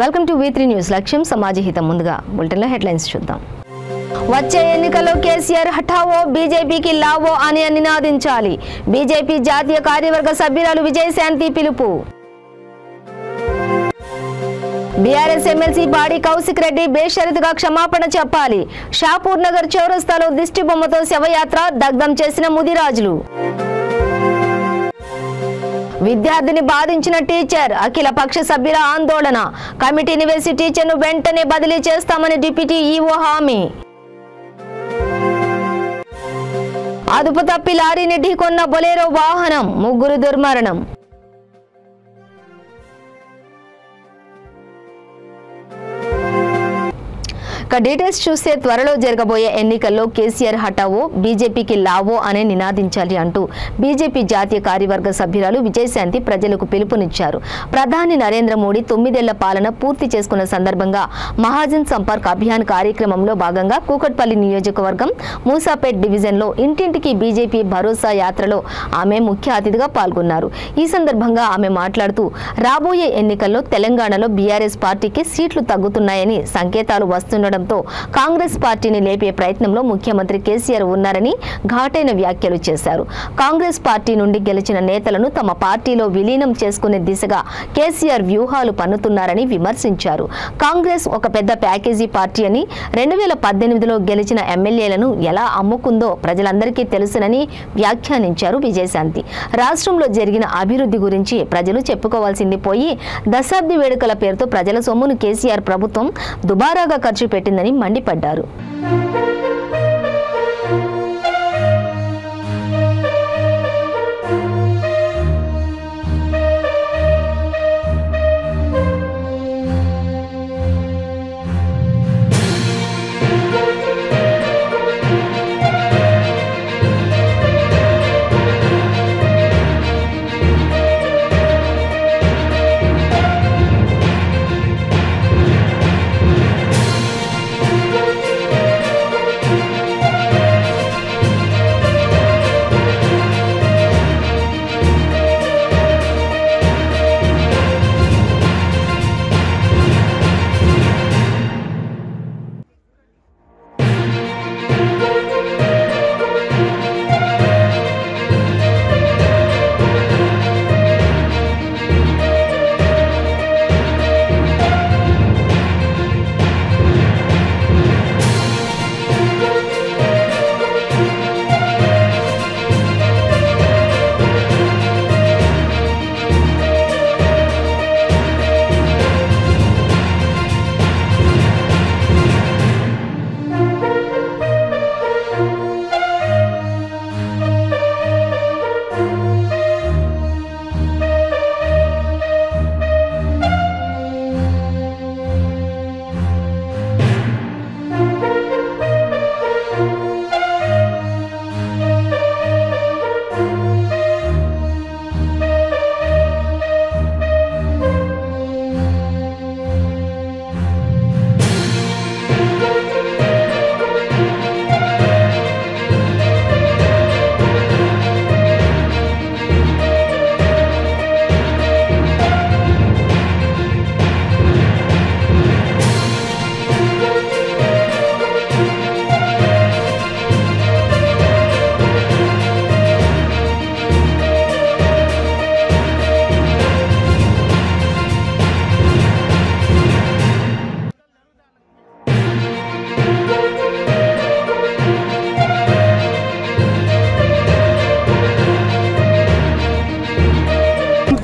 Welcome to V3 news. లక్ష్యం సమాజహితం. ముందుగా బులెటిన్లో హెడ్లైన్స్ చూద్దాం. వచ్చే ఎన్నికల్లో కేసీఆర్ హఠావో బీజేపీకి లావో అని నినాదించాలి. బీజేపీ జాతీయ కార్యవర్గ సభ్యురాలు విజయశాంతి పిలుపు. BRS MLC body Kaushik Reddy బేషరతుగా క్షమాపణ చెప్పాలి. షాపూర్ నగర్ చౌరస్తాలో దిష్టి బొమ్మతో శవయాత్ర దగ్ధం చేసిన ముదిరాజులు. విద్యార్థిని బాధించిన టీచర్ అఖిల పక్ష సభ్యుల ఆందోళన. కమిటీని వేసి టీచర్ను వెంటనే బదిలీ చేస్తామని డిప్యూటీ ఈవో హామీ. అదుపు తప్పి లారీని ఢీకొన్న బొలేరో వాహనం, 3 దుర్మరణం. డీటెయిల్స్ చూస్తే త్వరలో జరగబోయే ఎన్నికల్లో కేసీఆర్ హఠావో బీజేపీకి లావో అనే నినాదించాలి అంటూ బీజేపీ జాతీయ కార్యవర్గ సభ్యురాలు విజయశాంతి ప్రజలకు పిలుపునిచ్చారు. ప్రధాని నరేంద్ర మోడీ 9 ఏళ్ల పాలన పూర్తి చేసుకున్న సందర్భంగా మహాజన్ సంపర్క్ అభియాన్ కార్యక్రమంలో భాగంగా కూకట్పల్లి నియోజకవర్గం మూసాపేట్ డివిజన్లో ఇంటింటికి బీజేపీ భరోసా యాత్రలో ఆమె ముఖ్య అతిథిగా పాల్గొన్నారు. ఈ సందర్భంగా ఆమె మాట్లాడుతూ రాబోయే ఎన్నికల్లో తెలంగాణలో బీఆర్ఎస్ పార్టీకి సీట్లు తగ్గుతున్నాయని సంకేతాలు వస్తుండడం కాంగ్రెస్ పార్టీని లేపే ప్రయత్నంలో ముఖ్యమంత్రి కేసీఆర్ ఉన్నారని ఘాటైన వ్యాఖ్యలు చేశారు. కాంగ్రెస్ పార్టీ నుండి గెలిచిన నేతలను తమ పార్టీలో విలీనం చేసుకునే దిశగా కేసీఆర్ వ్యూహాలు పన్నుతున్నారని విమర్శించారు. కాంగ్రెస్ ఒక పెద్ద ప్యాకేజీ పార్టీ అని 2018లో గెలిచిన ఎమ్మెల్యేలను ఎలా అమ్ముకుందో ప్రజలందరికీ తెలుసునని వ్యాఖ్యానించారు విజయశాంతి. రాష్ట్రంలో జరిగిన అభివృద్ధి గురించి ప్రజలు చెప్పుకోవాల్సింది పోయి దశాబ్ది వేడుకల పేరుతో ప్రజల సొమ్మును కేసీఆర్ ప్రభుత్వం దుబారాగా ఖర్చు పెట్టిందని మండిపడ్డారు.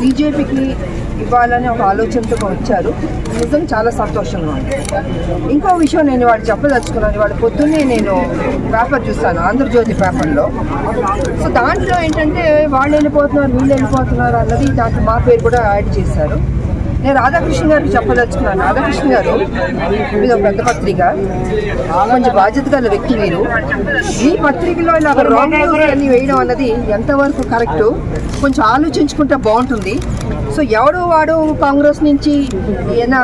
బీజేపీకి ఇవ్వాలని ఒక ఆలోచనతో వచ్చారు. నిజం చాలా సంతోషంగా ఉంది. ఇంకో విషయం నేను వాడు చెప్పదలుచుకున్నాను. వాడు పొద్దున్నే నేను పేపర్ చూస్తాను, ఆంధ్రజ్యోతి పేపర్లో. సో దాంట్లో ఏంటంటే వాళ్ళు వెళ్ళిపోతున్నారు, వీళ్ళు వెళ్ళిపోతున్నారు అన్నది దాంట్లో మా పేరు కూడా యాడ్ చేశారు. నేను రాధాకృష్ణ గారికి చెప్పదలుచుకున్నాను. రాధాకృష్ణ గారు మీద పెద్ద పత్రిక, కొంచెం బాధ్యత గల వ్యక్తి మీరు. ఈ పత్రికలో ఇలాగ రాంగ్ న్యూస్ అన్ని వేయడం అన్నది ఎంతవరకు కరెక్టు కొంచెం ఆలోచించుకుంటే బాగుంటుంది. సో ఎవడు వాడు కాంగ్రెస్ నుంచి ఏదైనా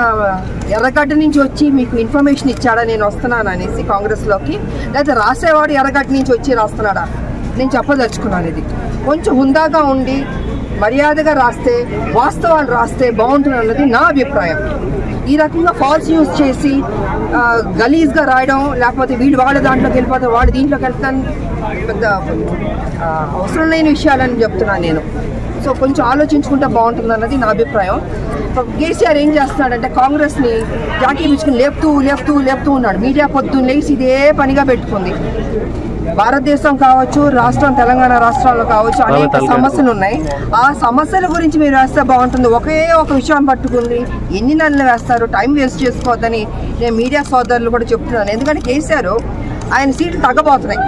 ఎర్రగడ్డ నుంచి వచ్చి మీకు ఇన్ఫర్మేషన్ ఇచ్చాడా నేను వస్తున్నాను అనేసి కాంగ్రెస్లోకి, లేకపోతే రాసేవాడు ఎర్రగడ్డ నుంచి వచ్చి రాస్తున్నాడా, నేను చెప్పదలుచుకున్నాను. ఇది కొంచెం హుందాగా ఉండి మర్యాదగా రాస్తే, వాస్తవాలు రాస్తే బాగుంటుంది అన్నది నా అభిప్రాయం. ఈ రకంగా ఫాల్స్ యూజ్ చేసి గలీజ్గా రాయడం, లేకపోతే వీడు వాళ్ళ దాంట్లోకి వెళ్ళిపోతే వాడు దీంట్లోకి వెళ్తాను, పెద్ద అవసరం లేని విషయాలని చెప్తున్నాను నేను. సో కొంచెం ఆలోచించుకుంటే బాగుంటుంది అన్నది నా అభిప్రాయం. కేసీఆర్ ఏం చేస్తున్నాడంటే కాంగ్రెస్ని జాకీ పిచ్చుకుని లేపుతూ ఉన్నాడు. మీడియా పొద్దున్న లేచి ఇదే పనిగా పెట్టుకుంది. భారతదేశం కావచ్చు, రాష్ట్రం తెలంగాణ రాష్ట్రాల్లో కావచ్చు, అనేక సమస్యలు ఉన్నాయి. ఆ సమస్యల గురించి మీరు వేస్తే బాగుంటుంది. ఒకే ఒక విషయం పట్టుకుంది ఎన్ని నెలలు వేస్తారు, టైం వేస్ట్ చేసుకోవద్దని నేను మీడియా సోదరులు కూడా చెప్తున్నాను. ఎందుకంటే కేసీఆర్ ఆయన సీట్లు తగ్గబోతున్నాయి.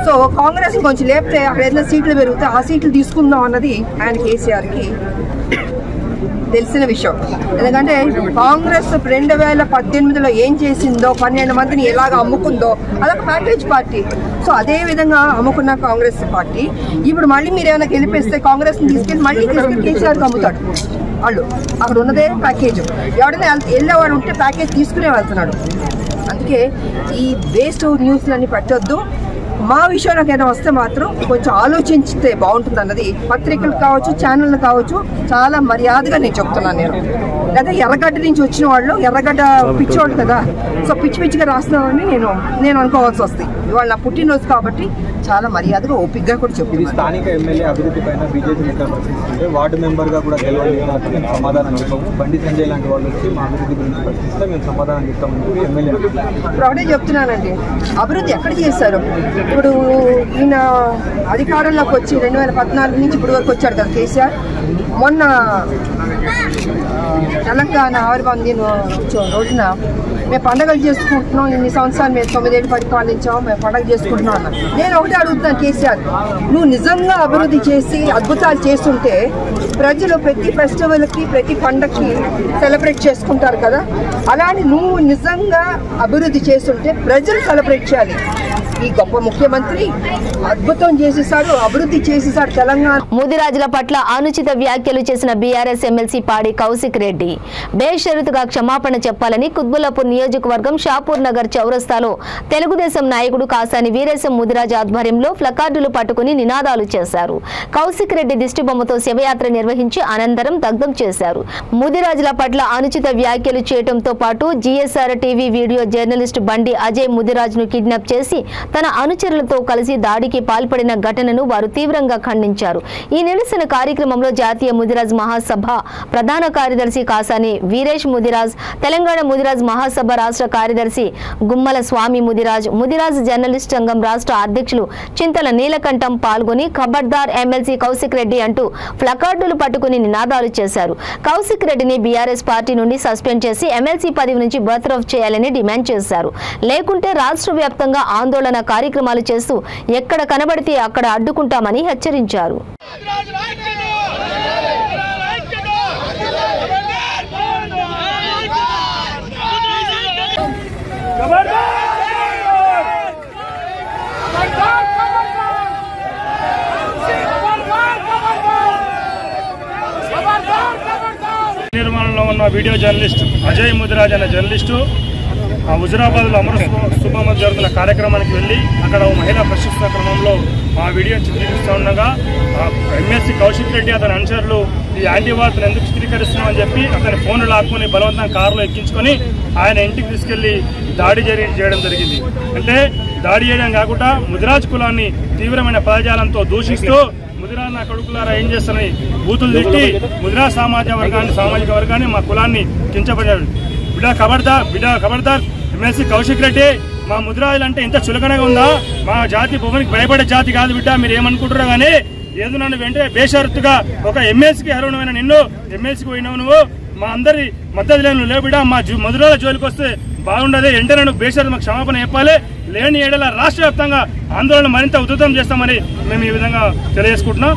సో కాంగ్రెస్ కొంచెం లేపితే అక్కడ ఏదైనా సీట్లు పెరిగితే ఆ సీట్లు తీసుకుందాం అన్నది ఆయన కేసీఆర్కి తెలిసిన విషయం. ఎందుకంటే కాంగ్రెస్ 2018లో ఏం చేసిందో, 12 మందిని ఎలాగ అమ్ముకుందో అదొక ప్యాకేజ్ పార్టీ. సో అదే విధంగా అమ్ముకున్న కాంగ్రెస్ పార్టీ ఇప్పుడు మళ్ళీ మీరు ఏమైనా గెలిపిస్తే కాంగ్రెస్ని తీసుకెళ్ళి కేసీఆర్కి అమ్ముతాడు. వాళ్ళు అక్కడ ఉన్నదే ప్యాకేజ్. ఎవడైనా వెళ్ళేవాడు ఉంటే ప్యాకేజ్ తీసుకునే వెళ్తున్నాడు. అందుకే ఈ వేస్ట్ న్యూస్లన్నీ పెట్టొద్దు. మా విషయంలోకి ఏదైనా వస్తే మాత్రం కొంచెం ఆలోచించితే బాగుంటుంది అన్నది పత్రికలు కావచ్చు, ఛానళ్ళు కావచ్చు, చాలా మర్యాదగా నేను చెప్తున్నాను. నేను లేదా ఎర్రగడ్డ నుంచి వచ్చిన వాళ్ళు, ఎర్రగడ్డ పిచ్చివాళ్ళు కదా, సో పిచ్చిగా రాస్తున్నామని నేను అనుకోవాల్సి వస్తుంది. ఇవాళ నా పుట్టినరోజు కాబట్టి చాలా మర్యాదగా ఓపికగా కూడా చెప్తుంది. స్థానిక ఎమ్మెల్యే అభివృద్ధి పైన బీజేపీ నేతలు ప్రశ్నిస్తుంటే వార్డు మెంబర్గా కూడా గెలవాలి, మేము సమాధానం చెప్తాము. బండి సంజయ్ లాంటి వాళ్ళు వచ్చి మా అభివృద్ధి గురించి ప్రశ్నిస్తే మేము సమాధానం చెప్తామని ఎమ్మెల్యే. ఇప్పుడు ఒకటే చెప్తున్నానండి, అభివృద్ధి ఎక్కడ చేశారు? ఇప్పుడు ఈయన అధికారంలోకి వచ్చి 2014 నుంచి ఇప్పుడు వరకు వచ్చాడు కదా కేసీఆర్. మొన్న తెలంగాణ ఆవిర్భావం రోజున మేము పండుగలు చేసుకుంటున్నాం, ఇన్ని సంవత్సరాలు మేము 9 ఏళ్ళు పరిపాలించాము, మేము పండుగ చేసుకుంటున్నాం అన్న. నేను ఒకటే అడుగుతున్నాను కేసీఆర్, నువ్వు నిజంగా అభివృద్ధి చేసి అద్భుతాలు చేస్తుంటే ప్రజలు ప్రతి ఫెస్టివల్కి, ప్రతి పండగకి సెలబ్రేట్ చేసుకుంటారు కదా, అలాంటి నువ్వు నిజంగా అభివృద్ధి చేస్తుంటే ప్రజలు సెలబ్రేట్ చేయాలి. ఈ గొప్ప ముఖ్యమంత్రి అద్భుతం చేసేసాడు, అభివృద్ధి చేసేసాడు తెలంగాణ. ముదిరాజుల పట్ల అనుచిత వ్యాఖ్యలు చేసిన బీఆర్ఎస్ ఎమ్మెల్సీ పాడి కౌశిక్ రెడ్డి బేషరతుగా క్షమాపణ చెప్పాలని కుత్బుల్లాపూర్ నియోజకవర్గం షాపూర్ నగర్ చౌరస్తాలో తెలుగుదేశం నాయకుడు కాసాని వీరేశం ముదిరాజ్ ఆధ్వర్యంలో ప్లకార్డులు పట్టుకుని నినాదాలు చేశారు. కౌశిక్ రెడ్డి దిష్టిబొమ్మతో శివయాత్ర నిర్వహించి అనంతరం దగ్ధం చేశారు. ముదిరాజుల పట్ల అనుచిత వ్యాఖ్యలు చేయడంతో పాటు జీఎస్ఆర్ టీవీ వీడియో జర్నలిస్ట్ బండి అజయ్ ముదిరాజ్ ను కిడ్నాప్ చేసి తన అనుచరులతో కలిసి దాడికి పాల్పడిన ఘటనను వారు తీవ్రంగా ఖండించారు. ఈ నిరసన కార్యక్రమంలో జాతీయ ముదిరాజ్ మహాసభ ప్రధాన కార్యదర్శి కాసాని వీరేష్ ముదిరాజ్, తెలంగాణ ముదిరాజ్ మహాసభ రాష్ట్ర కార్యదర్శి గుమ్మల స్వామి ముదిరాజ్, ముదిరాజ్ జర్నలిస్ట్ సంఘం రాష్ట్ర అధ్యక్షులు చింతల నీలకంఠం పాల్గొని ఖబర్దార్ ఎమ్మెల్సీ కౌశిక్ రెడ్డి అంటూ ప్లకార్డులు పట్టుకుని నినాదాలు చేశారు. కౌశిక్ రెడ్డిని బీఆర్ఎస్ పార్టీ నుండి సస్పెండ్ చేసి ఎమ్మెల్సీ పదవి నుంచి బర్తరఫ్ చేయాలని డిమాండ్ చేశారు. లేకుంటే రాష్ట్ర వ్యాప్తంగా ఆందోళన కార్యక్రమాలు చేస్తూ ఎక్కడ కనబడితే అక్కడ అడ్డుకుంటామని హెచ్చరించారు. నిర్మాణంలో ఉన్న వీడియో జర్నలిస్ట్ అజయ్ ముదిరాజ్ అనే జర్నలిస్టు హుజురాబాద్లో అమర శుభమత్ జరుగుతున్న కార్యక్రమానికి వెళ్ళి అక్కడ మహిళా ప్రశ్నిస్తున్న క్రమంలో ఆ వీడియో చిత్రీకరిస్తూ ఉండగా ఎమ్మెల్సీ కౌశిక్ రెడ్డి అతని అనుచరులు ఈ యాంటీ వార్తను ఎందుకు చిత్రీకరిస్తున్నామని చెప్పి అతని ఫోన్లు లాక్కుని బలవంతంగా కారులో ఎక్కించుకొని ఆయన ఇంటికి తీసుకెళ్లి దాడి చేయడం జరిగింది. అంటే దాడి చేయడం కాకుండా ముదిరాజ్ కులాన్ని తీవ్రమైన పదజాలంతో దూషిస్తూ ముదిరాజ్ నా కొడుకులారా ఏం చేస్తారని బూతులు తిట్టి ముదిరాజ్ సామాజిక వర్గాన్ని మా కులాన్ని కించపడ్డాడు. బిడ్డ ఖబర్దార్ ఎమ్మెల్సీ కౌశిక్ రెడ్డి, మా ముదిరాజులు అంటే ఇంత చులకనగా ఉందా? మా జాతి భూమికి భయపడే జాతి కాదు బిడ్డ, మీరు ఏమనుకుంటున్నారో కానీ ఏదో నన్ను వెంటనే బేషరతుగా ఒక ఎమ్మెల్సీకి అర్హుడమైన నిన్ను ఎమ్మెల్సీకి పోయినావు, నువ్వు మా అందరి మద్దతు లేను లేవు బిడ్డ, మా ముదిరాజుల జోలికి వస్తే బాగుండదు, వెంటనే నువ్వు బేషరతు మాకు క్షమాపణ చెప్పాలి, లేని ఏడల రాష్ట్ర వ్యాప్తంగా ఆందోళన మరింత ఉధృతం చేస్తామని మేము ఈ విధంగా తెలియజేసుకుంటున్నాం.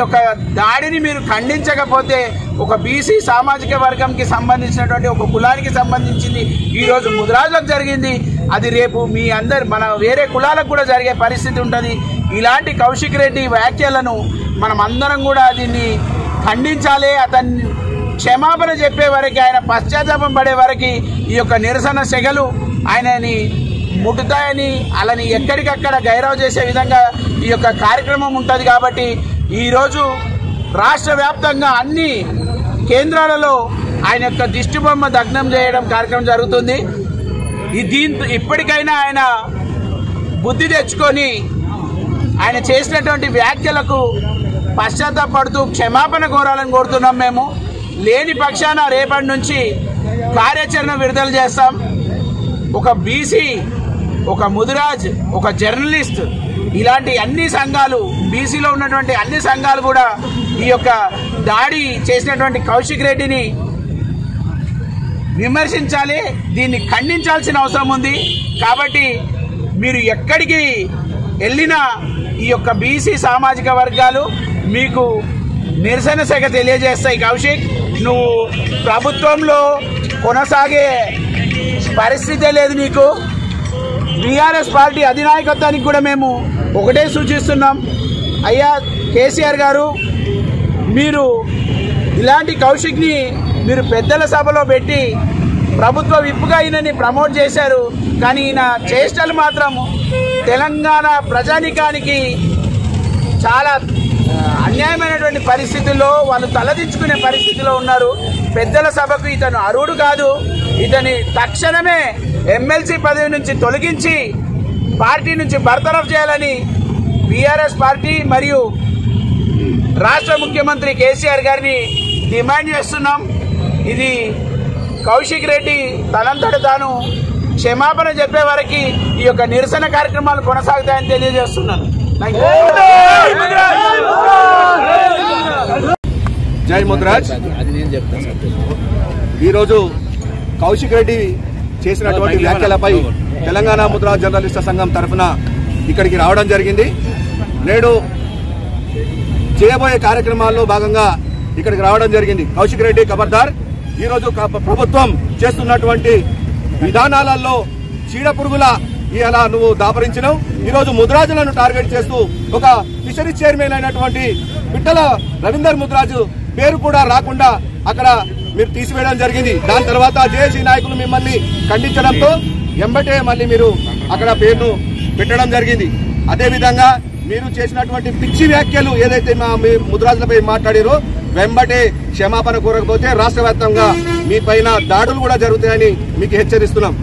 ఒక దాడిని మీరు ఖండించకపోతే ఒక బీసీ సామాజిక వర్గంకి సంబంధించినటువంటి ఒక కులానికి సంబంధించింది ఈరోజు ముదిరాజులకు జరిగింది, అది రేపు మీ మన వేరే కులాలకు కూడా జరిగే పరిస్థితి ఉంటుంది. ఇలాంటి కౌశిక్ రెడ్డి వ్యాఖ్యలను మనం అందరం కూడా దీన్ని ఖండించాలి. అతన్ని క్షమాపణ చెప్పే వరకు, ఆయన పశ్చాత్తాపం పడే వరకు ఈ యొక్క నిరసన సెగలు ఆయనని ముట్టుతాయని, అలాని ఎక్కడికక్కడ గైరవ చేసే విధంగా ఈ యొక్క కార్యక్రమం ఉంటుంది. కాబట్టి ఈరోజు రాష్ట్ర వ్యాప్తంగా అన్ని కేంద్రాలలో ఆయన యొక్క దిష్టిబొమ్మ దగ్నం చేయడం కార్యక్రమం జరుగుతుంది. దీంతో ఇప్పటికైనా ఆయన బుద్ధి తెచ్చుకొని ఆయన చేసినటువంటి వ్యాఖ్యలకు పశ్చాత్తాపడుతూ క్షమాపణ కోరాలని కోరుతున్నాం. మేము లేని పక్షాన రేపటి నుంచి కార్యాచరణ విడుదల చేస్తాం. ఒక బీసీ, ఒక ముదిరాజ్, ఒక జర్నలిస్ట్, ఇలాంటి అన్ని సంఘాలు, బీసీలో ఉన్నటువంటి అన్ని సంఘాలు కూడా ఈ యొక్క దాడి చేసినటువంటి కౌశిక్ రెడ్డిని విమర్శించాలి, దీన్ని ఖండించాల్సిన అవసరం ఉంది. కాబట్టి మీరు ఎక్కడికి వెళ్ళినా ఈ యొక్క బీసీ సామాజిక వర్గాలు మీకు నిరసన శాఖ తెలియజేస్తాయి. కౌశిక్, నువ్వు ప్రభుత్వంలో కొనసాగే పరిస్థితే లేదు. నీకు బీఆర్ఎస్ పార్టీ అధినాయకత్వానికి కూడా మేము ఒకటే సూచిస్తున్నాం. అయ్యా కేసీఆర్ గారు, మీరు ఇలాంటి కౌశిక్ని మీరు పెద్దల సభలో పెట్టి ప్రభుత్వ విప్పుగా ఈయనని ప్రమోట్ చేశారు. కానీ ఈయన చేష్టలు మాత్రం తెలంగాణ ప్రజానికానికి చాలా అన్యాయమైనటువంటి పరిస్థితుల్లో వాళ్ళు తలదించుకునే పరిస్థితిలో ఉన్నారు. పెద్దల సభకు ఇతను అర్హుడు కాదు. ఇతని తక్షణమే ఎమ్మెల్సీ పదవి నుంచి తొలగించి పార్టీ నుంచి బర్తరఫ్ చేయాలని బీఆర్ఎస్ పార్టీ మరియు రాష్ట్ర ముఖ్యమంత్రి కేసీఆర్ గారిని డిమాండ్ చేస్తున్నాం. ఇది కౌశిక్ రెడ్డి తనంతట తాను క్షమాపణ చెప్పే వరకు ఈ యొక్క నిరసన కార్యక్రమాలు కొనసాగుతాయని తెలియజేస్తున్నాను. జై ముద్రాజ్. ఈరోజు కౌశిక్ రెడ్డి చేసినటువంటి వ్యాఖ్యలపై తెలంగాణ ముద్రాజ్ జర్నలిస్టుల సంఘం తరఫున ఇక్కడికి రావడం జరిగింది. నేడు చేయబోయే కార్యక్రమాల్లో భాగంగా ఇక్కడికి రావడం జరిగింది. కౌశిక్ రెడ్డి ఖబర్దార్, ఈరోజు ప్రభుత్వం చేస్తున్నటువంటి విధానాలలో చీడపురుగుల ఇలా నువ్వు దాపరించినావు. ఈరోజు ముద్రాజులను టార్గెట్ చేస్తూ ఒక ఫిషరీ చైర్మన్ అయినటువంటి పిట్టల రవీందర్ ముద్రాజు పేరు కూడా రాకుండా అక్కడ మీరు తీసివేయడం జరిగింది. దాని తర్వాత జేఏసీ నాయకులు మిమ్మల్ని ఖండించడంతో ఎంబటే మళ్ళీ మీరు అక్కడ పేరును పెట్టడం జరిగింది. అదేవిధంగా మీరు చేసినటువంటి పిచ్చి వ్యాఖ్యలు ఏదైతే మీ ముద్రాజులపై మాట్లాడారో వెంబటే క్షమాపణ కోరకపోతే రాష్ట్ర వ్యాప్తంగా మీ పైన దాడులు కూడా జరుగుతాయని మీకు హెచ్చరిస్తున్నాం.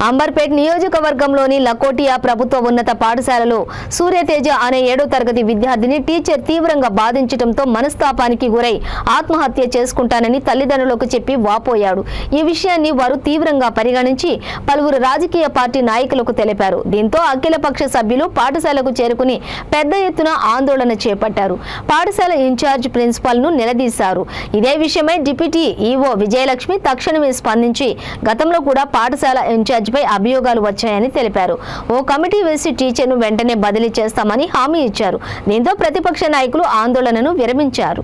అంబర్పేట్ నియోజకవర్గంలోని లకోటియా ప్రభుత్వ ఉన్నత పాఠశాలలో సూర్యతేజ అనే 7వ తరగతి విద్యార్థిని టీచర్ తీవ్రంగా బాధించడంతో మనస్తాపానికి గురై ఆత్మహత్య చేసుకుంటానని తల్లిదండ్రులకు చెప్పి వాపోయాడు. ఈ విషయాన్ని వారు తీవ్రంగా పరిగణించి పలువురు రాజకీయ పార్టీ నాయకులకు తెలిపారు. దీంతో అఖిలపక్ష సభ్యులు పాఠశాలకు చేరుకుని పెద్ద ఎత్తున ఆందోళన చేపట్టారు. పాఠశాల ఇన్ఛార్జ్ ప్రిన్సిపాల్ ను నిలదీశారు. ఇదే విషయమై డిప్యూటీ ఈవో విజయలక్ష్మి తక్షణమే స్పందించి గతంలో కూడా పాఠశాల ఇన్ఛార్జ్ పై అభియోగాలు వచ్చాయని తెలిపారు. ఓ కమిటీ వేసి టీచర్ను వెంటనే బదిలీ చేస్తామని హామీ ఇచ్చారు. దీంతో ప్రతిపక్ష నాయకులు ఆందోళనను విరమించారు.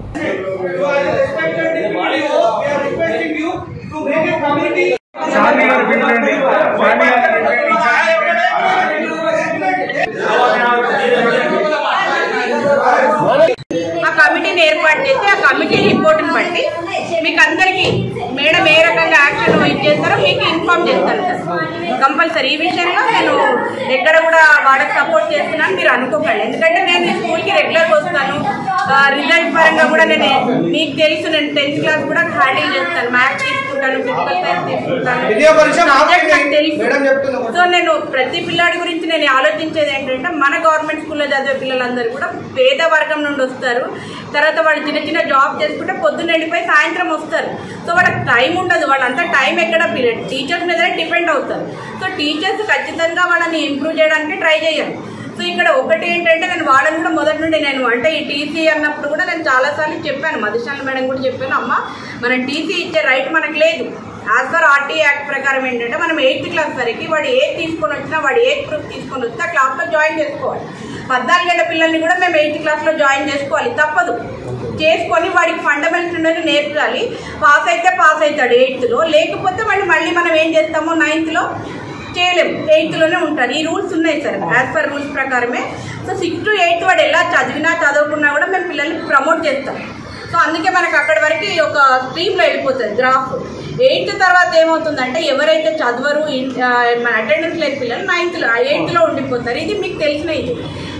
ఆ కమిటీని ఏర్పాటు చేసి ఆ కమిటీ రిపోర్ట్ని బట్టి మీకు అందరికీ మేడం ఏ రకంగా యాక్షన్ చేస్తారో మీకు ఇన్ఫార్మ్ చేస్తాను సార్. కంపల్సరీ ఈ విషయంలో నేను ఎక్కడ కూడా వాళ్ళకి సపోర్ట్ చేస్తున్నాను మీరు అనుకోకండి. ఎందుకంటే నేను ఈ స్కూల్కి రెగ్యులర్గా వస్తాను. రిజల్ట్ పరంగా కూడా నేను మీకు తెలుసు, నేను 10th క్లాస్ కూడా హ్యాండిల్ చేస్తాను. మ్యాథ్స్ తీసుకుంటాను, ఫిజికల్ సైన్స్ తీసుకుంటాను, తెలుసు. సో నేను ప్రతి పిల్లాడి గురించి నేను ఆలోచించేది ఏంటంటే మన గవర్నమెంట్ స్కూల్లో చదివే పిల్లలందరూ కూడా పేద వర్గం నుండి వస్తారు. తర్వాత వాళ్ళు చిన్న చిన్న జాబ్ చేసుకుంటే పొద్దున్న ఎండిపోయి సాయంత్రం వస్తారు. సో వాళ్ళకి టైం ఉండదు. వాళ్ళంతా టైం ఎక్కడ టీచర్స్ మీదనే డిపెండ్ అవుతారు. సో టీచర్స్ ఖచ్చితంగా వాళ్ళని ఇంప్రూవ్ చేయడానికి ట్రై చేయాలి. సో ఇక్కడ ఒకటి ఏంటంటే నేను వాళ్ళని కూడా మొదటి నుండి నేను అంటే ఈ టీసీ అన్నప్పుడు కూడా నేను చాలాసార్లు చెప్పాను, మధుశాల మేడం కూడా చెప్పాను, అమ్మ మనం టీసీ ఇచ్చే రైట్ మనకు లేదు. యాజ్ పర్ ఆర్టీ యాక్ట్ ప్రకారం ఏంటంటే మనం 8th క్లాస్ వరకు వాడు ఏది తీసుకొని వచ్చినా వాడు ఏ ప్రూఫ్ తీసుకొని వస్తే ఆ క్లాస్లో జాయిన్ చేసుకోవాలి. 14 ఏళ్ల పిల్లల్ని కూడా మేము 8th క్లాస్లో జాయిన్ చేసుకోవాలి, తప్పదు. చేసుకొని వాడికి ఫండమెంటల్స్ అనేది నేర్పాలి. పాస్ అయితే పాస్ అవుతాడు 8th లో, లేకపోతే మళ్ళీ మనం ఏం చేస్తామో 9th లో చేయలేము, 8th లోనే ఉంటారు. ఈ రూల్స్ ఉన్నాయి సార్, యాజ్ పర్ రూల్స్ ప్రకారమే. సో 6 to 8 వాడు ఎలా చదివినా చదవకున్నా కూడా మేము పిల్లల్ని ప్రమోట్ చేస్తాం. సో అందుకే మనకు అక్కడి వరకు ఒక స్ట్రీమ్లో వెళ్ళిపోతుంది గ్రాఫ్. 8th తర్వాత ఏమవుతుందంటే ఎవరైతే చదవరు మన అటెండెన్స్ లేని పిల్లలు 9th లో 8th లో ఉండిపోతారు. ఇది మీకు తెలిసిన ఇది.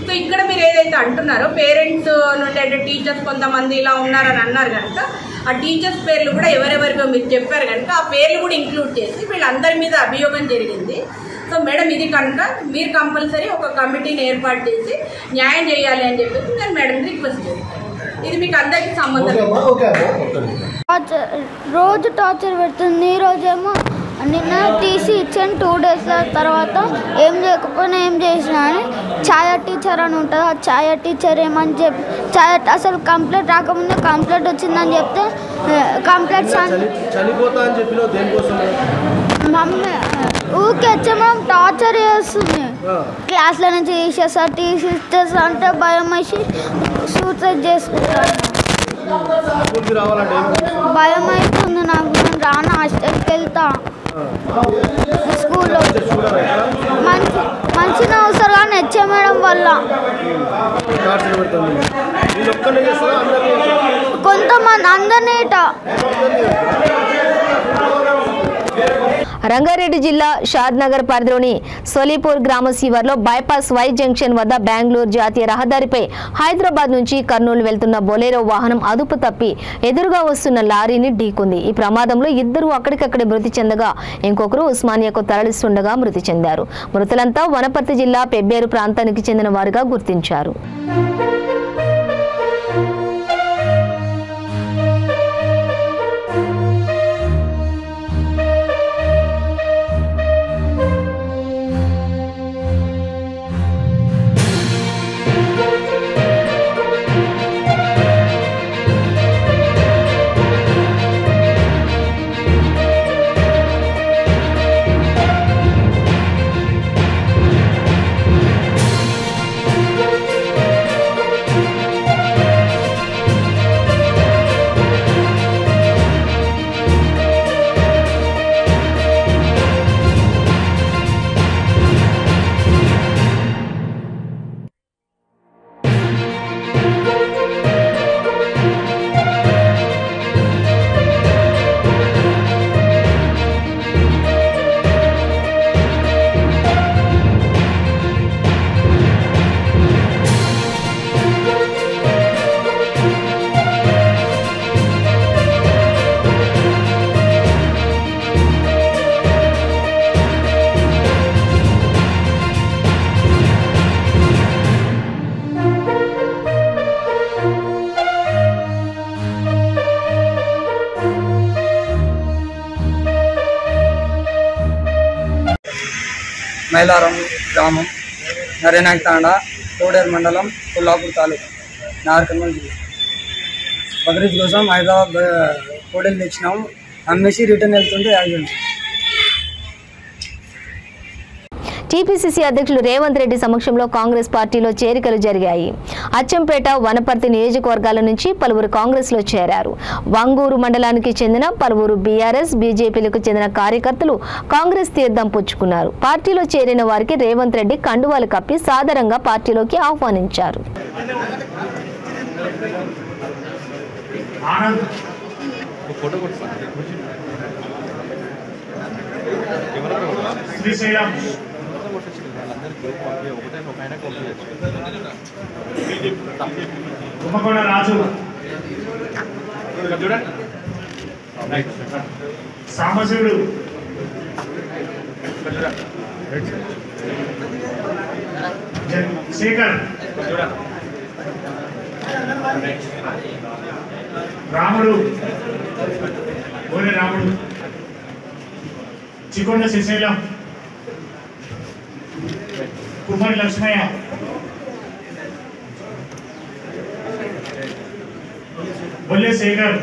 సో ఇక్కడ మీరు ఏదైతే అంటున్నారో పేరెంట్స్ నుండి అంటే టీచర్స్ కొంతమంది ఇలా ఉన్నారని అన్నారు కనుక ఆ టీచర్స్ పేర్లు కూడా ఎవరెవరికో మీరు చెప్పారు కనుక ఆ పేర్లు కూడా ఇంక్లూడ్ చేసి వీళ్ళందరి మీద అభియోగం జరిగింది. సో మేడం ఇది కనుక మీరు కంపల్సరీ ఒక కమిటీని ఏర్పాటు చేసి న్యాయం చేయాలి అని చెప్పేసి నేను మేడం రిక్వెస్ట్ చేస్తాను. ఇది మీకు అందరికీ సంబంధం. రోజు టార్చర్ పెడుతుంది. ఈ రోజేమో నిన్న టీసీ ఇచ్చాను 2 days తర్వాత ఏం చేయకపోయినా ఏం చేసినా అని ఛాయ టీచర్ అని ఉంటుంది. ఆ ఛాయ టీచర్ ఏమని చెప్పి అసలు కంప్లైంట్ రాకముందే కంప్లైంట్ వచ్చిందని చెప్తే కంప్లైంట్స్ మమ్మీ ఊకే వచ్చాం టార్చర్ చేస్తుంది. క్లాస్లో నుంచి తీసేస్తా టీసీ ఇచ్చేస్తా అంటే భయం వేసి సూసైడ్ చేసుకుంటాను. భయం అవుతుంది నాకు. నేను రాను, హాస్టల్కి వెళ్తా. స్కూల్లో మంచిగా వస్తారు కానీ హెచ్ఎం మేడం వల్ల కొంతమంది అందరినీ రంగారెడ్డి జిల్లా షాద్నగర్ పరిధిలోని సోలీపూర్ గ్రామ శివార్లో బైపాస్ వై జంక్షన్ వద్ద బెంగళూరు జాతీయ రహదారిపై హైదరాబాద్ నుంచి కర్నూలు వెళ్తున్న బొలేరో వాహనం అదుపు తప్పి ఎదురుగా వస్తున్న లారీని ఢీకొంది. ఈ ప్రమాదంలో 2 అక్కడికక్కడే మృతి చెందగా ఇంకొకరు ఉస్మానియాకు తరలిస్తుండగా మృతి చెందారు. మృతులంతా వనపర్తి జిల్లా పెబ్బేరు ప్రాంతానికి చెందిన వారుగా గుర్తించారు. మైలారం గ్రామం, నరేనాయక్ తాండా, కోడేరు మండలం, కొల్లాపూర్ తాలూకా, నాగర్కర్నూలు జిల్లా. బక్రీద్ కోసం హైదరాబాద్ కోడేలు తెచ్చినాము. అమ్మేసి రిటర్న్ వెళ్తుంటే యాక్సిడెంట్. టీపీసీసీ అధ్యక్షులు రేవంత్ రెడ్డి సమక్షంలో కాంగ్రెస్ పార్టీలో చేరికలు జరిగాయి. అచ్చంపేట, వనపర్తి నియోజకవర్గాల నుంచి పలువురు కాంగ్రెస్లో చేరారు. వంగూరు మండలానికి చెందిన పలువురు బీఆర్ఎస్, బీజేపీలకు చెందిన కార్యకర్తలు కాంగ్రెస్ తీర్థం పుచ్చుకున్నారు. పార్టీలో చేరిన వారికి రేవంత్ రెడ్డి కండువాలు కప్పి సాదరంగా పార్టీలోకి ఆహ్వానించారు. రాజు సాంబశివుడు, శేఖర్, రాముడు, ఓరే రాముడు, చికొండ శ్రీశైలం, కుమారి లక్ష్మయ్య, బొల్లే శేఖర్.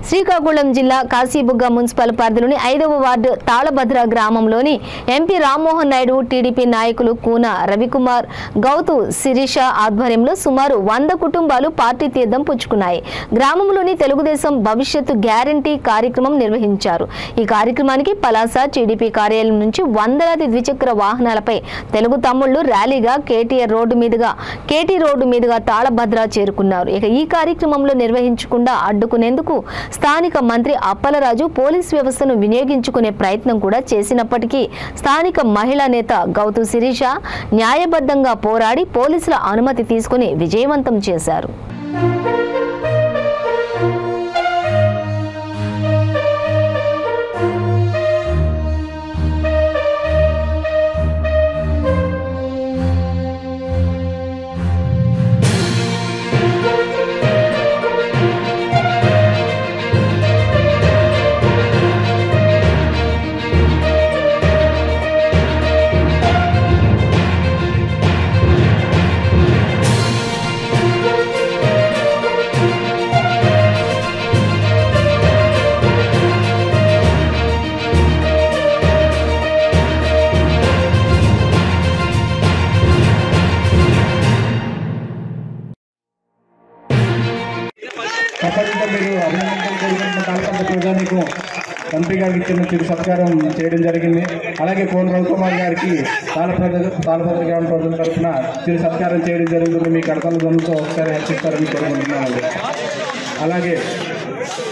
శ్రీకాకుళం జిల్లా కాశీబుగ్గ మున్సిపల్ పరిధిలోని 5వ వార్డు తాళభద్ర గ్రామంలోని ఎంపీ రామ్మోహన్ నాయుడు, టీడీపీ నాయకులు కూన రవికుమార్, గౌతు శిరీష ఆధ్వర్యంలో సుమారు 100 కుటుంబాలు పార్టీ తీర్థం పుచ్చుకున్నాయి. గ్రామంలోని తెలుగుదేశం భవిష్యత్తు గ్యారంటీ కార్యక్రమం నిర్వహించారు. ఈ కార్యక్రమానికి పలాస టీడీపీ కార్యాలయం నుంచి వందలాది ద్విచక్ర వాహనాలపై తెలుగు తమ్ముళ్లు ర్యాలీగా కేటీ రోడ్డు మీదుగా తాళభద్ర చేరుకున్నారు. ఇక ఈ కార్యక్రమంలో నిర్వహించకుండా అడ్డుకునేందుకు స్థానిక మంత్రి అప్పలరాజు పోలీస్ వ్యవస్థను వినియోగించుకునే ప్రయత్నం కూడా చేసినప్పటికీ స్థానిక మహిళా నేత గౌతు శిరీష న్యాయబద్ధంగా పోరాడి పోలీసుల అనుమతి తీసుకుని విజయవంతం చేశారు. మంత్రి గారికి ఇచ్చిన చిరు సత్కారం చేయడం జరిగింది. అలాగే కోన రవికుమార్ గారికి తాళపత్ర గ్రామ ప్రజల తరఫున చిరు సత్కారం చేయడం జరుగుతుంది. మీ కడతల ధ్వనితో ఒకసారి హెచ్చిస్తారని కోరుకుంటున్నామండి. అలాగే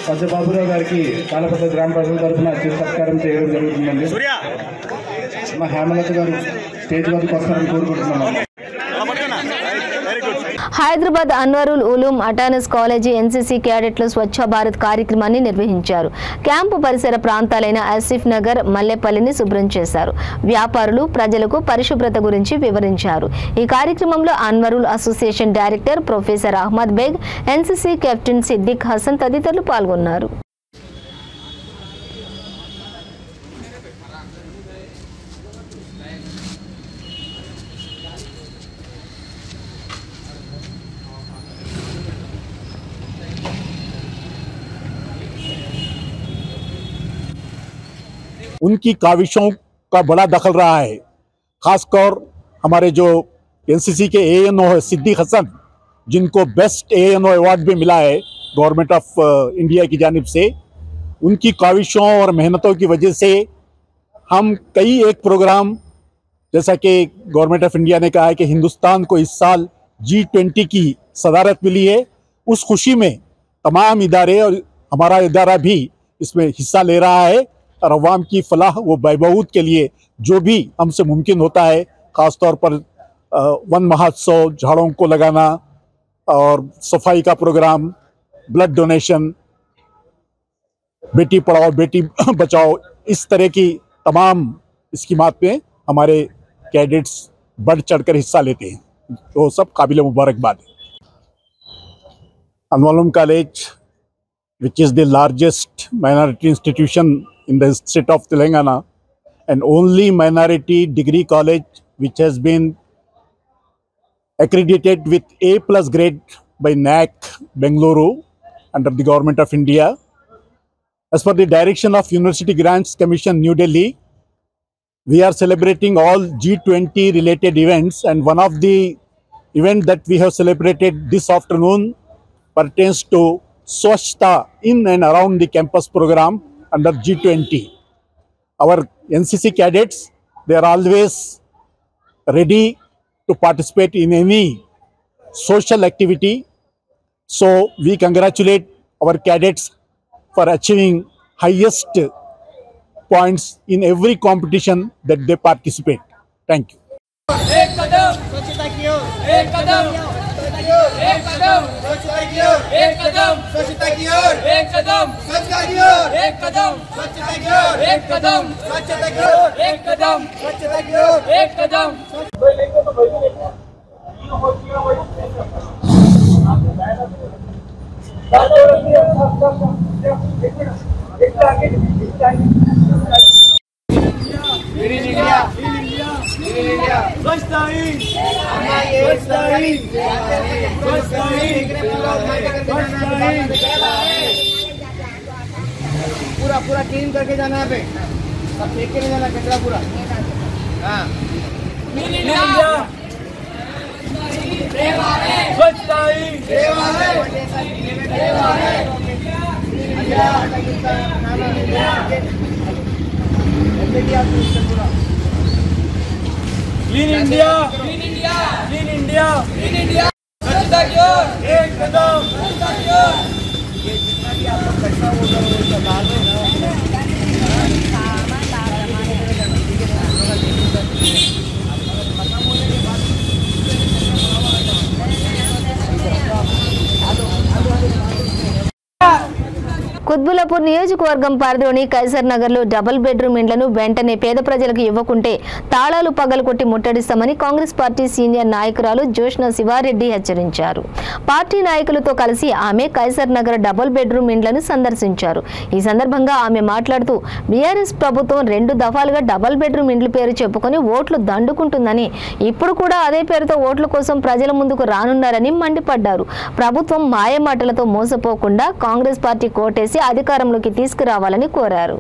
పద్మబాబురావు గారికి తాళపత్ర గ్రామ ప్రజల తరఫున చిరు సత్కారం చేయడం జరుగుతుందండి. మా హేమలత గారు స్టేజ్ వద్దకు వస్తారని కోరుకుంటున్నాము. హైదరాబాద్ అన్వరుల్ ఉలూమ్ అటానస్ కాలేజీ ఎన్సీసీ క్యాడెట్లు స్వచ్ఛ భారత్ కార్యక్రమాన్ని నిర్వహించారు. క్యాంపు పరిసర ప్రాంతాలైన ఆసిఫ్ నగర్, మల్లెపల్లిని శుభ్రం చేశారు. వ్యాపారులు ప్రజలకు పరిశుభ్రత గురించి వివరించారు. ఈ కార్యక్రమంలో Anwarul association director professor Ahmed Baig, NCC captain Siddiq Hasan తదితరులు పాల్గొన్నారు. उनकी काविशों का बड़ा दखल रहा है। खासकर हमारे जो एनसीसी के एएनओ है सिद्दीक हसन, जिनको बेस्ट एएनओ अवार्ड भी मिला है गवर्नमेंट ऑफ इंडिया की जानिब से, उनकी काविशों और मेहनतों की वजह से हम कई एक प्रोग्राम, जैसा कि गवर्नमेंट ऑफ इंडिया ने कहा है कि हिंदुस्तान को इस साल G20 की सदारत मिली है, उस खुशी में तमाम इदारे और हमारा इदारा भी इसमें हिस्सा ले रहा है और अवाम की फलाह व बहबूद के लिए जो भी हमसे मुमकिन होता है, ख़ास तौर पर वन महोत्सव, झाड़ों को लगाना और सफाई का programme, blood donation, Beti Padhao Beti Bachao, इस तरह की तमाम स्कीमात में हमारे कैडेट्स बढ़ चढ़कर हिस्सा लेते हैं, तो सब काबिल मुबारकबाद है। Anwarul college, which is the largest minority institution in the state of Telangana and only minority degree college which has been accredited with A+ grade by NAC Bengaluru under the Government of India. As per the direction of University Grants Commission New Delhi, we are celebrating all G20 related events, and one of the event that we have celebrated this afternoon pertains to Swachhta in and around the campus program under G20. Our NCC cadets, they are always ready to participate in any social activity. So we congratulate our cadets for achieving highest points in every competition that they participate. Thank you. एक कदम स्वच्छता की ओर, एक कदम एक कदम स्वच्छता की ओर, एक कदम स्वच्छता की ओर, एक कदम स्वच्छता की ओर, एक कदम स्वच्छता की ओर, एक कदम स्वच्छता की ओर, एक कदम स्वच्छता की ओर, एक कदम पूरा पूरा क्लीन करके जाना है पे, सब फेंक के नहीं जाना कचरा पूरा। हाँ clean India, clean India, clean India, clean India, स्वच्छता की ओर एक कदम, स्वच्छता की ओर। కుత్బుల్లాపూర్ నియోజకవర్గం పరిధిలోని కైసర్ నగర్లో డబుల్ బెడ్రూమ్ ఇండ్లను వెంటనే పేద ప్రజలకు ఇవ్వకుంటే తాళాలు పగలకొట్టి ముట్టడిస్తామని కాంగ్రెస్ పార్టీ సీనియర్ నాయకురాలు జోష్నా శివారెడ్డి హెచ్చరించారు. పార్టీ నాయకులతో కలిసి ఆమె కైసర్ నగర్ డబుల్ బెడ్రూమ్ ఇండ్లను సందర్శించారు. ఈ సందర్భంగా ఆమె మాట్లాడుతూ బీఆర్ఎస్ ప్రభుత్వం 2 దఫాలుగా డబుల్ బెడ్రూమ్ ఇండ్ల పేరు చెప్పుకొని ఓట్లు దండుకుంటుందని, ఇప్పుడు కూడా అదే పేరుతో ఓట్ల కోసం ప్రజల ముందుకు రానున్నారని మండిపడ్డారు. ప్రభుత్వం మాయమాటలతో మోసపోకుండా కాంగ్రెస్ పార్టీ కోటేసి అధికారంలోకి తీసుకురావాలని కోరారు.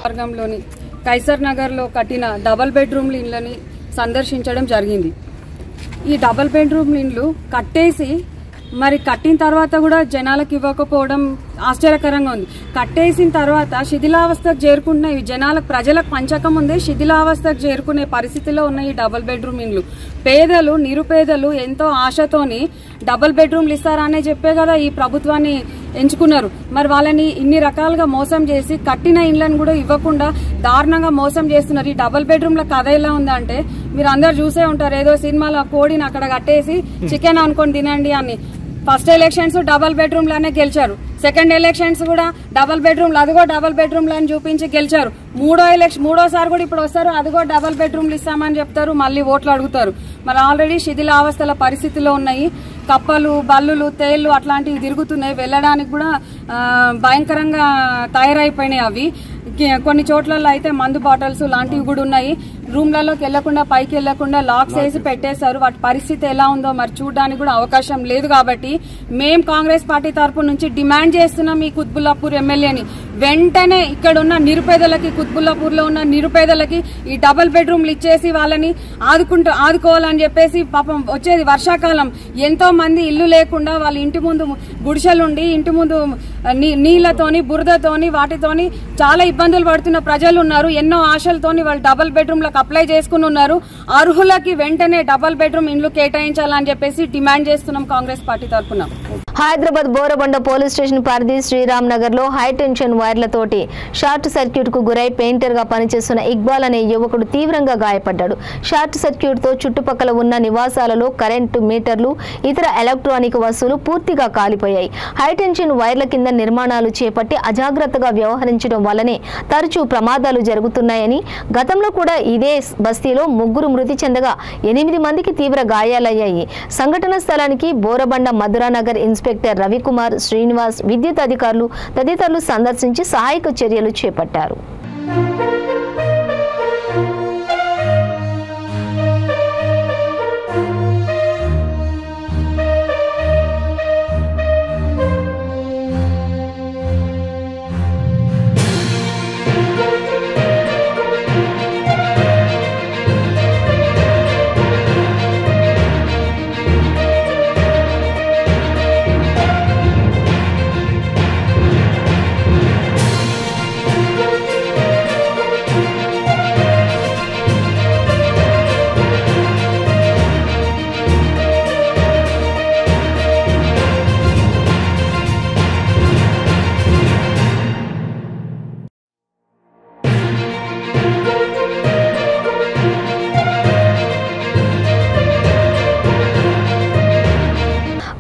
వర్గంలోని కైసర్ నగర్లో కట్టిన డబల్ బెడ్రూమ్ ఇండ్లని సందర్శించడం జరిగింది. ఈ డబల్ బెడ్రూమ్ ఇండ్లు కట్టేసి మరి కట్టిన తర్వాత కూడా జనాలకు ఇవ్వకపోవడం ఆశ్చర్యకరంగా ఉంది. కట్టేసిన తర్వాత శిథిలావస్థకు చేరుకున్న ఈ జనాలకు ప్రజలకు పంచకం ఉంది, శిథిలావస్థకు చేరుకునే పరిస్థితిలో ఉన్న ఈ డబుల్ బెడ్రూమ్ ఇండ్లు పేదలు నిరుపేదలు ఎంతో ఆశతోని డబుల్ బెడ్రూమ్లు ఇస్తారనే చెప్పే కదా ఈ ప్రభుత్వాన్ని ఎంచుకున్నారు. మరి వాళ్ళని ఇన్ని రకాలుగా మోసం చేసి కట్టిన ఇండ్లను కూడా ఇవ్వకుండా దారుణంగా మోసం చేస్తున్నారు. ఈ డబుల్ బెడ్రూమ్ల కథ ఎలా ఉందంటే మీరు అందరు చూసే ఉంటారు, ఏదో సినిమాలో కోడిని అక్కడ కట్టేసి చికెన్ అనుకొని తినండి అని. ఫస్ట్ ఎలక్షన్స్ డబల్ బెడ్రూమ్లనే గెలిచారు, సెకండ్ ఎలక్షన్స్ కూడా డబల్ బెడ్రూమ్లు, అదిగో డబల్ బెడ్రూమ్లు అని చూపించి గెలిచారు. మూడోసారి కూడా ఇప్పుడు వస్తారు, అదిగో డబల్ బెడ్రూమ్లు ఇస్తామని చెప్తారు, మళ్ళీ ఓట్లు అడుగుతారు. మరి ఆల్రెడీ శిథిలావస్థల పరిస్థితిలో ఉన్నాయి. కప్పలు బల్లులు తేళ్లు అట్లాంటివి తిరుగుతున్నాయి, వెళ్ళడానికి కూడా భయంకరంగా తయారైపోయినాయి. అవి కొన్ని చోట్లలో అయితే మందు బాటిల్స్ లాంటివి కూడా ఉన్నాయి. రూమ్లలోకి వెళ్లకుండా పైకి వెళ్లకుండా లాక్స్ వేసి పెట్టేశారు. వాటి పరిస్థితి ఎలా ఉందో మరి చూడడానికి కూడా అవకాశం లేదు. కాబట్టి మేం కాంగ్రెస్ పార్టీ తరపు నుంచి డిమాండ్ చేస్తున్నాం ఈ కుత్బుల్లాపూర్ ఎమ్మెల్యేని వెంటనే ఇక్కడ ఉన్న నిరుపేదలకి, కుత్బుల్లాపూర్ లో ఉన్న నిరుపేదలకి ఈ డబుల్ బెడ్రూమ్లు ఇచ్చేసి వాళ్ళని ఆదుకోవాలని చెప్పేసి. పాపం వచ్చేది వర్షాకాలం, ఎంతో మంది ఇల్లు లేకుండా వాళ్ళ ఇంటి ముందు గుడిసెలుండి ఇంటి ముందు నీళ్లతోని బురదతోని వాటితోని చాలా ఇబ్బందులు పడుతున్న ప్రజలు ఉన్నారు. ఎన్నో ఆశలతోని వాళ్ళు డబుల్ బెడ్రూమ్లకు అప్లై చేసుకుని ఉన్నారు. అర్హులకి వెంటనే డబుల్ బెడ్రూమ్ ఇండ్లు కేటాయించాలని చెప్పేసి డిమాండ్ చేస్తున్నాం కాంగ్రెస్ పార్టీ తరఫున. హైదరాబాద్ బోరబండ పోలీస్ స్టేషన్ పరిధి శ్రీరామ్ నగర్ లో హై టెన్షన్ వైర్లతోటి షార్ట్ సర్క్యూట్ కు గురై పెయింటర్ గా పనిచేస్తున్న ఇక్బాల్ అనే యువకుడు తీవ్రంగా గాయపడ్డాడు. షార్ట్ సర్క్యూట్ తో చుట్టుపక్కల ఉన్న నివాసాలలో కరెంటు మీటర్లు, ఇతర ఎలక్ట్రానిక్ వస్తువులు పూర్తిగా కాలిపోయాయి. హై టెన్షన్ వైర్ల కింద నిర్మాణాలు చేపట్టి అజాగ్రత్తగా వ్యవహరించడం వల్లనే తరచూ ప్రమాదాలు జరుగుతున్నాయని, గతంలో కూడా ఇదే బస్తీలో 3 మృతి చెందగా 8 మందికి తీవ్ర గాయాలయ్యాయి. సంఘటన స్థలానికి బోరబండ మధురానగర్ ఇన్స్పెక్టర్ రవికుమార్, శ్రీనివాస్, విద్యుత్ అధికారులు తదితరులు సందర్శించి సహాయక చర్యలు చేపట్టారు.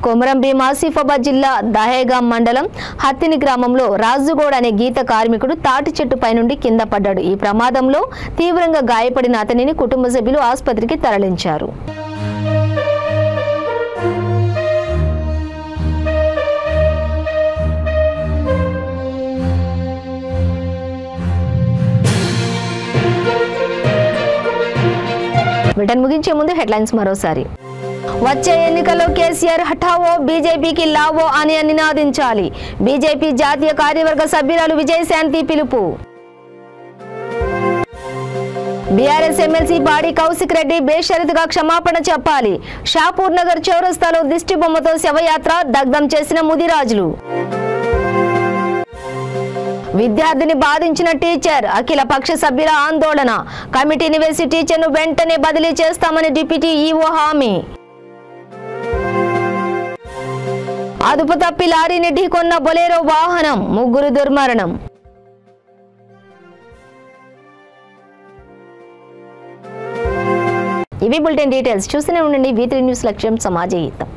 కొమరం భీం ఆసిఫాబాద్ జిల్లా దహేగాం మండలం హత్తిని గ్రామంలో రాజుగౌడ్ అనే గీత కార్మికుడు తాటి చెట్టు పైనుండి కింద పడ్డాడు. ఈ ప్రమాదంలో తీవ్రంగా గాయపడిన అతనిని కుటుంబ సభ్యులు ఆసుపత్రికి తరలించారు. బ్రిటన్ ముగించే ముందు హెడ్లైన్స్ మరోసారి. వచ్చే ఎన్నికల్లో కేసీఆర్ హఠావో బీజేపీకి లావో అని నినాదించాలి. బీజేపీ జాతీయ కార్యవర్గ సభ్యురాలు విజయశాంతి పిలుపు. BRS MLC body Kaushik Reddy బేషరతుగా క్షమాపణ చెప్పాలి. షాపూర్ నగర్ చౌరస్తాలో దిష్టి బొమ్మతో శవయాత్ర దగ్ధం చేసిన ముదిరాజులు. విద్యార్థిని బాధించిన టీచర్ అఖిల పక్ష సభ్యుల ఆందోళన. కమిటీని వేసి టీచర్ను వెంటనే బదిలీ చేస్తామని డిప్యూటీ ఈవో హామీ. అదుపు తప్పి లారీని ఢీకొన్న బొలేరో వాహనం, 3 దుర్మరణం. ఇవి బులెటిన్ డీటెయిల్స్. చూస్తూనే ఉండండి V3 న్యూస్. లక్ష్యం సమాజ హితం.